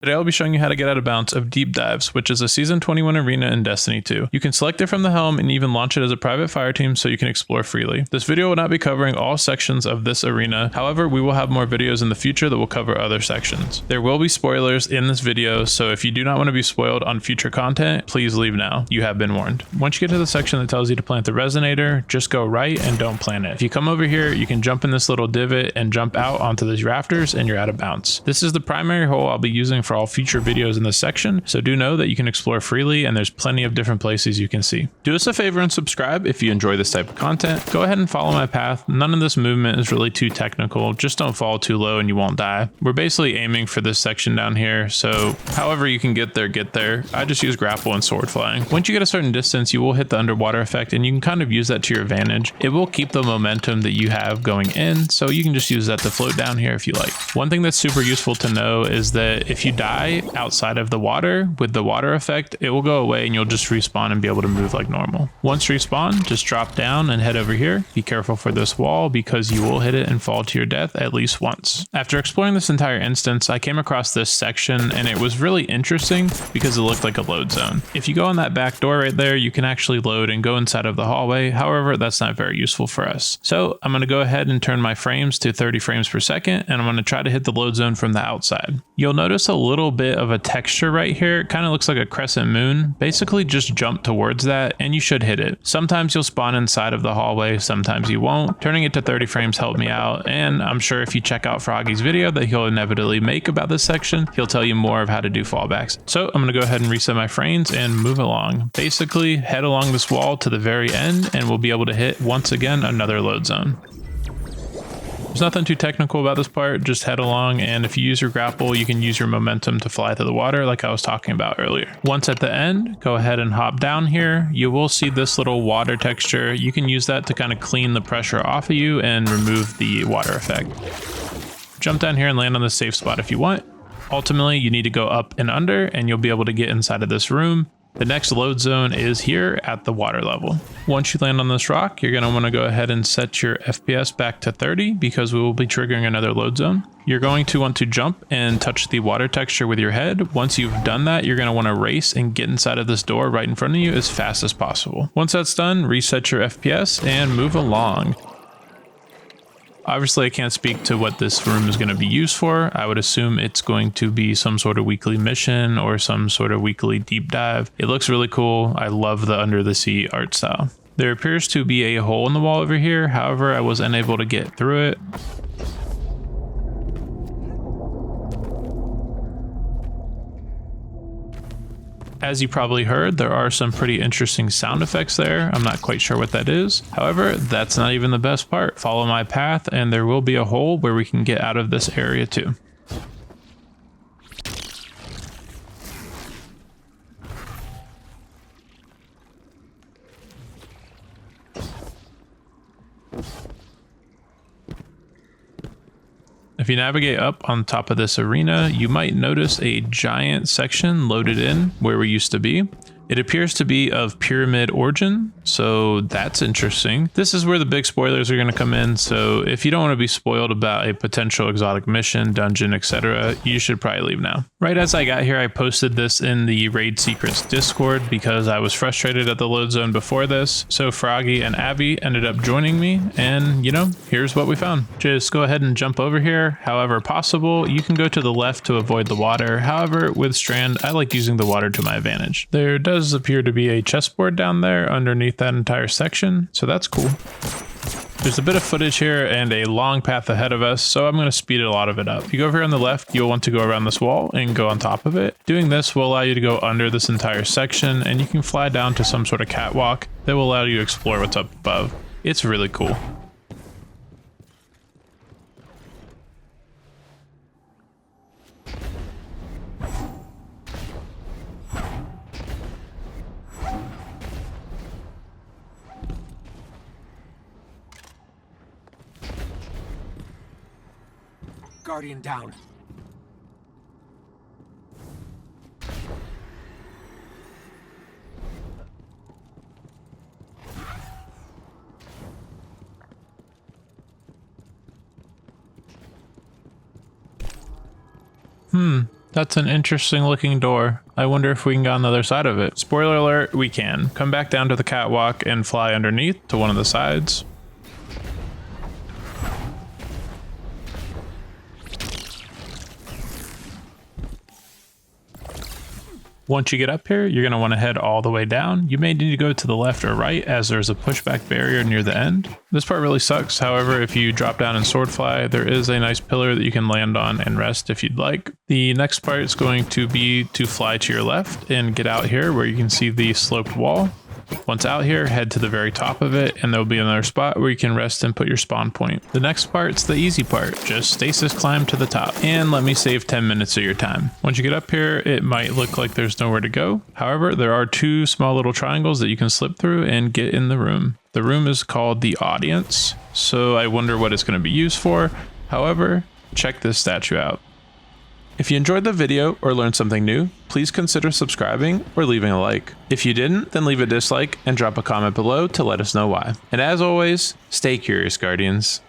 Today I'll be showing you how to get out of bounds of Deep Dives, which is a Season 21 arena in Destiny 2. You can select it from the helm and even launch it as a private fire team so you can explore freely. This video will not be covering all sections of this arena, however we will have more videos in the future that will cover other sections. There will be spoilers in this video, so if you do not want to be spoiled on future content, please leave now. You have been warned. Once you get to the section that tells you to plant the resonator, just go right and don't plant it. If you come over here, you can jump in this little divot and jump out onto these rafters and you're out of bounds. This is the primary hole I'll be using for all future videos in this section, so do know that you can explore freely and there's plenty of different places you can see. Do us a favor and subscribe if you enjoy this type of content. Go ahead and follow my path. None of this movement is really too technical, just don't fall too low and you won't die. We're basically aiming for this section down here, so however you can get there. I just use grapple and sword flying. Once you get a certain distance, you will hit the underwater effect and you can kind of use that to your advantage. It will keep the momentum that you have going in, so you can just use that to float down here if you like. One thing that's super useful to know is that if you die outside of the water with the water effect, it will go away and you'll just respawn and be able to move like normal. Once respawn, just drop down and head over here. Be careful for this wall because you will hit it and fall to your death at least once. After exploring this entire instance, I came across this section and it was really interesting because it looked like a load zone. If you go on that back door right there, you can actually load and go inside of the hallway. However, that's not very useful for us. So I'm going to go ahead and turn my frames to 30 frames per second and I'm going to try to hit the load zone from the outside. You'll notice a little bit of a texture right here. It kind of looks like a crescent moon. Basically just jump towards that and you should hit it. Sometimes you'll spawn inside of the hallway, sometimes you won't. Turning it to 30 frames helped me out, and I'm sure if you check out Froggy's video that he'll inevitably make about this section, he'll tell you more of how to do fallbacks. So I'm going to go ahead and reset my frames and move along. Basically head along this wall to the very end and we'll be able to hit once again another load zone. There's nothing too technical about this part, just head along, and if you use your grapple, you can use your momentum to fly through the water like I was talking about earlier. Once at the end, go ahead and hop down here. You will see this little water texture. You can use that to kind of clean the pressure off of you and remove the water effect. Jump down here and land on the safe spot if you want. Ultimately, you need to go up and under, and you'll be able to get inside of this room. The next load zone is here at the water level. Once you land on this rock, you're going to want to go ahead and set your FPS back to 30 because we will be triggering another load zone. You're going to want to jump and touch the water texture with your head. Once you've done that, you're going to want to race and get inside of this door right in front of you as fast as possible. Once that's done, reset your FPS and move along. Obviously, I can't speak to what this room is going to be used for. I would assume it's going to be some sort of weekly mission or some sort of weekly deep dive. It looks really cool. I love the under the sea art style. There appears to be a hole in the wall over here. However, I was unable to get through it. As you probably heard, there are some pretty interesting sound effects there. I'm not quite sure what that is. However, that's not even the best part. Follow my path and there will be a hole where we can get out of this area too. If you navigate up on top of this arena, you might notice a giant section loaded in where we used to be. It appears to be of pyramid origin, so that's interesting. This is where the big spoilers are going to come in, so if you don't want to be spoiled about a potential exotic mission, dungeon, etc., you should probably leave now. Right as I got here, I posted this in the Raid Secrets Discord because I was frustrated at the load zone before this, so Froggy and Abby ended up joining me, and you know, here's what we found. Just go ahead and jump over here, however possible. You can go to the left to avoid the water, however, with Strand, I like using the water to my advantage. There does appear to be a chessboard down there underneath that entire section, so that's cool. There's a bit of footage here and a long path ahead of us, so I'm going to speed a lot of it up. If you go over here on the left, you'll want to go around this wall and go on top of it. Doing this will allow you to go under this entire section, and you can fly down to some sort of catwalk that will allow you to explore what's up above. It's really cool. Guardian down. That's an interesting looking door. I wonder if we can get on the other side of it. Spoiler alert, we can. Come back down to the catwalk and fly underneath to one of the sides. Once you get up here, you're going to want to head all the way down. You may need to go to the left or right as there's a pushback barrier near the end. This part really sucks. However, if you drop down in Swordfly, there is a nice pillar that you can land on and rest if you'd like. The next part is going to be to fly to your left and get out here where you can see the sloped wall. Once out here, head to the very top of it, and there'll be another spot where you can rest and put your spawn point. The next part's the easy part. Just stasis climb to the top, and let me save 10 minutes of your time. Once you get up here, it might look like there's nowhere to go. However, there are two small little triangles that you can slip through and get in the room. The room is called the Audience, so I wonder what it's going to be used for. However, check this statue out. If you enjoyed the video or learned something new, please consider subscribing or leaving a like. If you didn't, then leave a dislike and drop a comment below to let us know why. And as always, stay curious, Guardians.